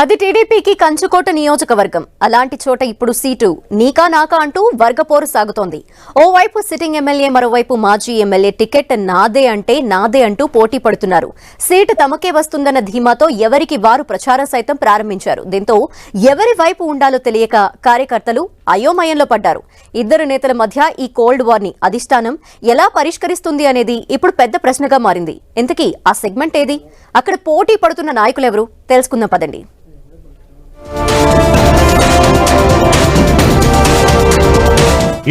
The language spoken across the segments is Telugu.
అది టీడీపీకి కంచుకోట నియోజకవర్గం. అలాంటి చోట ఇప్పుడు సీటు నీకా నాకా అంటూ వర్గపోరు సాగుతోంది. ఓవైపు సిట్టింగ్ ఎమ్మెల్యే, మరోవైపు మాజీ ఎమ్మెల్యే టికెట్ నాదే అంటే నాదే అంటూ పోటీ పడుతున్నారు. సీటు తమకే వస్తుందన్న ధీమాతో ఎవరికి వారు ప్రచారం సైతం ప్రారంభించారు. దీంతో ఎవరి వైపు ఉండాలో తెలియక కార్యకర్తలు అయోమయంలో పడ్డారు. ఇద్దరు నేతల మధ్య ఈ కోల్డ్ వార్ ని అధిష్టానం ఎలా పరిష్కరిస్తుంది అనేది ఇప్పుడు పెద్ద ప్రశ్నగా మారింది. ఇంతకీ ఆ సెగ్మెంట్ ఏది? అక్కడ పోటీ పడుతున్న నాయకులెవరు? తెలుసుకుందాం పదండి.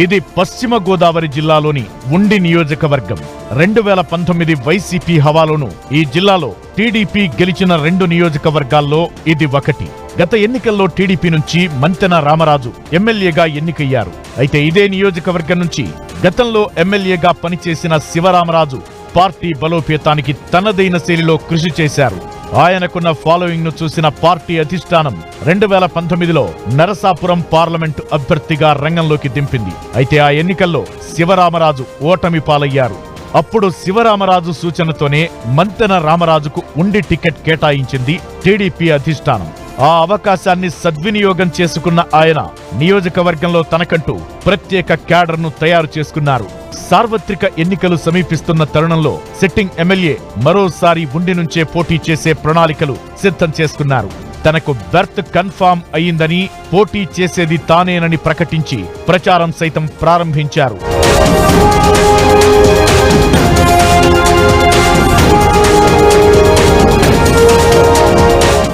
ఇది పశ్చిమ గోదావరి జిల్లాలోని ఉండి నియోజకవర్గం. 2019 వైసీపీ హవాలోను ఈ జిల్లాలో టీడీపీ గెలిచిన 2 నియోజకవర్గాల్లో ఇది ఒకటి. గత ఎన్నికల్లో టీడీపీ నుంచి మంతెన రామరాజు ఎమ్మెల్యేగా ఎన్నికయ్యారు. అయితే ఇదే నియోజకవర్గం నుంచి గతంలో ఎమ్మెల్యేగా పనిచేసిన శివరామరాజు పార్టీ బలోపేతానికి తనదైన శైలిలో కృషి చేశారు. ఆయనకున్న ఫాలోయింగ్ ను చూసిన పార్టీ అధిష్టానం 2019లో నరసాపురం పార్లమెంటు అభ్యర్థిగా రంగంలోకి దింపింది. అయితే ఆ ఎన్నికల్లో శివరామరాజు ఓటమి పాలయ్యారు. అప్పుడు శివరామరాజు సూచనతోనే మంతెన రామరాజుకు ఉండి టికెట్ కేటాయించింది టీడీపీ అధిష్టానం. ఆ అవకాశాన్ని సద్వినియోగం చేసుకున్న ఆయన నియోజకవర్గంలో తనకంటూ ప్రత్యేక క్యాడర్ను తయారు చేసుకున్నారు. సార్వత్రిక ఎన్నికలు సమీపిస్తున్న తరుణంలో సిట్టింగ్ ఎమ్మెల్యే మరోసారి ఉండి నుంచే పోటీ చేసే ప్రణాళికలు సిద్ధం చేసుకున్నారు. తనకు బెర్త్ కన్ఫామ్ అయ్యిందని, పోటీ చేసేది తానేనని ప్రకటించి ప్రచారం సైతం ప్రారంభించారు.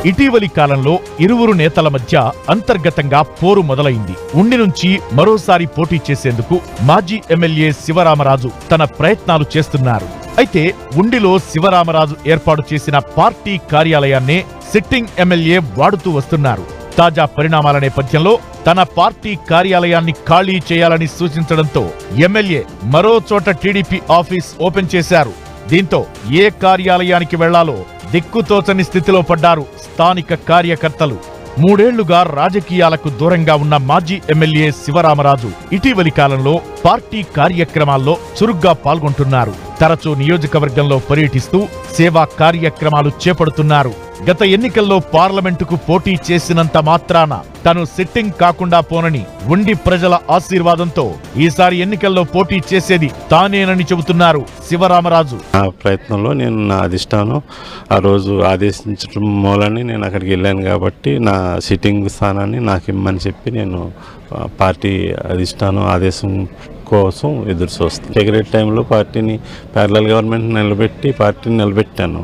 ఇటీవలి కాలంలో ఇరువురు నేతల మధ్య అంతర్గతంగా పోరు మొదలైంది. ఉండి నుంచి మరోసారి పోటీ చేసేందుకు మాజీ ఎమ్మెల్యే శివరామరాజు తన ప్రయత్నాలు చేస్తున్నారు. అయితే ఉండిలో శివరామరాజు ఏర్పాటు చేసిన పార్టీ కార్యాలయాన్నే సిట్టింగ్ ఎమ్మెల్యే వాడుతూ వస్తున్నారు. తాజా పరిణామాల నేపథ్యంలో తన పార్టీ కార్యాలయాన్ని ఖాళీ చేయాలని సూచించడంతో ఎమ్మెల్యే మరో చోట టీడీపీ ఆఫీస్ ఓపెన్ చేశారు. దీంతో ఏ కార్యాలయానికి వెళ్లాలో దిక్కుతోచని స్థితిలో పడ్డారు స్థానిక కార్యకర్తలు. 3 ఏళ్లుగా రాజకీయాలకు దూరంగా ఉన్న మాజీ ఎమ్మెల్యే శివరామరాజు ఇటీవలి కాలంలో పార్టీ కార్యక్రమాల్లో చురుగ్గా పాల్గొంటున్నారు. తరచూ నియోజకవర్గంలో పర్యటిస్తూ సేవా కార్యక్రమాలు చేపడుతున్నారు. గత ఎన్నికల్లో పార్లమెంటుకు పోటీ చేసినంత మాత్రాన తను సిట్టింగ్ కాకుండా పోనని ఉండి ప్రజల ఆశీర్వాదంతో ఈసారి ఎన్నికల్లో పోటీ చేసేది తానేనని చెబుతున్నారు శివరామరాజు. ఆ ప్రయత్నంలో నేను నా అధిష్టానం ఆ రోజు ఆదేశించడం మూలని నేను అక్కడికి వెళ్ళాను కాబట్టి నా సిట్టింగ్ స్థానాన్ని నాకు ఇమ్మని చెప్పి నేను పార్టీ అధిష్టానం ఆదేశం కోసం ఎదురు చూస్తాను. సెక్రటరీ టైంలో పార్టీని ప్యారలల్ గవర్నమెంట్ నిలబెట్టి పార్టీని నిలబెట్టాను.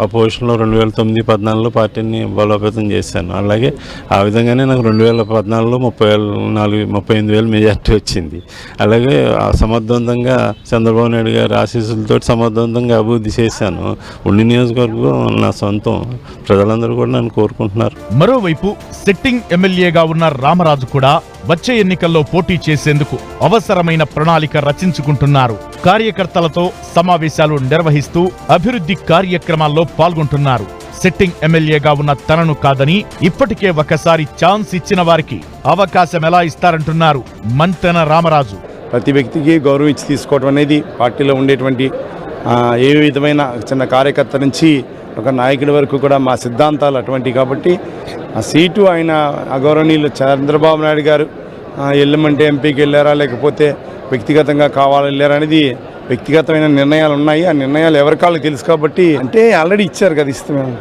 అపోజిషన్లో 2009-14లో పార్టీని బలోపేతం చేశాను. అలాగే ఆ విధంగానే నాకు 2014లో 35,000 మెజార్టీ వచ్చింది. అలాగే సమర్థవంతంగా చంద్రబాబు నాయుడు గారి ఆశీస్సులతో సమర్థవంతంగా అభివృద్ధి చేశాను. ఉండి నియోజకవర్గం నా సొంతం. ప్రజలందరూ కూడా నన్ను కోరుకుంటున్నారు. మరోవైపు సిట్టింగ్ ఎమ్మెల్యేగా ఉన్న రామరాజు కూడా వచ్చే ఎన్నికల్లో పోటీ చేసేందుకు అవసరమైన ప్రణాళిక రచించుకుంటున్నారు. కార్యకర్తలతో సమావేశాలు నిర్వహిస్తూ అభివృద్ధి కార్యక్రమాల్లో పాల్గొంటున్నారు. సిట్టింగ్ ఎమ్మెల్యేగా ఉన్న తనను కాదని ఇప్పటికే ఒకసారి ఛాన్స్ ఇచ్చిన వారికి అవకాశం ఎలా ఇస్తారంటున్నారు మంతెన రామరాజు. ప్రతి వ్యక్తికి గౌరవం ఇచ్చి తీసుకోవడం అనేది పార్టీలో ఉండేటువంటి ఏ విధమైన చిన్న కార్యకర్త నుంచి ఒక నాయకుడి వరకు కూడా మా సిద్ధాంతాలు అటువంటివి. కాబట్టి ఆ సీటు ఆయన అగౌరవనీయులు చంద్రబాబు నాయుడు గారు వెళ్ళమంటే ఎంపీకి వెళ్ళారా లేకపోతే వ్యక్తిగతంగా కావాలని వెళ్ళారా అనేది వ్యక్తిగతమైన నిర్ణయాలు ఉన్నాయి. ఆ నిర్ణయాలు ఎవరికాళ్ళకి తెలుసు కాబట్టి అంటే ఆల్రెడీ ఇచ్చారు కదా, ఇస్తున్నాం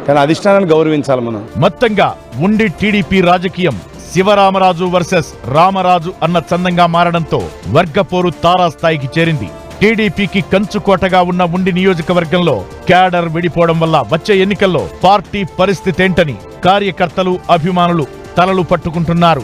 కానీ అధిష్టానాన్ని గౌరవించాలి మనం. మొత్తంగా ఉండి టీడీపీ రాజకీయం శివరామరాజు వర్సెస్ రామరాజు అన్న చందంగా మారడంతో వర్గపోరు తారాస్థాయికి చేరింది. టీడీపీకి కంచుకోటగా ఉన్న ఉండి నియోజకవర్గంలో క్యాడర్ విడిపోవడం వల్ల వచ్చే ఎన్నికల్లో పార్టీ పరిస్థితేంటని కార్యకర్తలు, అభిమానులు తలలు పట్టుకుంటున్నారు.